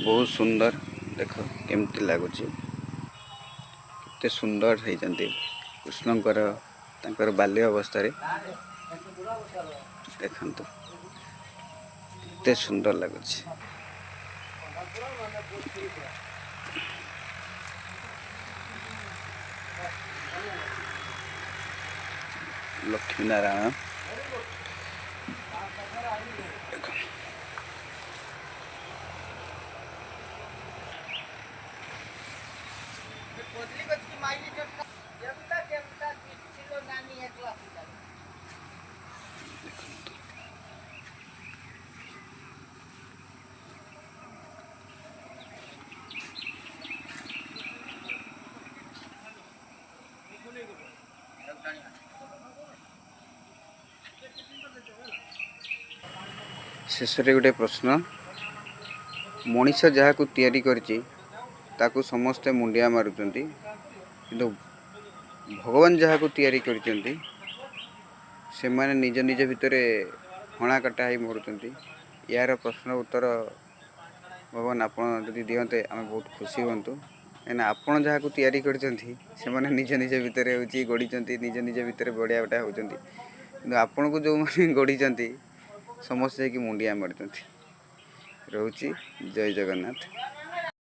बहुत सुंदर देख केमती लगुच केते सुंदर होती कृष्णकर तांकर बाल्य अवस्था देखु केते सुंदर लगुच। लक्ष्मी नारायण शेष गोटे प्रश्न मनीष जहाँ को तैयारी करची ताकू समस्ते मुंडिया मारुचंती किंतु भगवान जहाँ को तैयारी करचंती से माने निज निज भितर हणा काटा ही मरुचंती। यार प्रश्न उत्तर भगवान आपन जदि दियंते आम बहुत खुशी हुंतु एना आपन जहाँ को तैयारी करचंती से माने निज निज भितर होची गढ़ीचंती निज निज भितर बड़िया बटा होचंती किंतु आपन को जो माने गढ़ीचंती समस्त कि मुंडिया मारुचंती। रोची जय जगन्नाथ।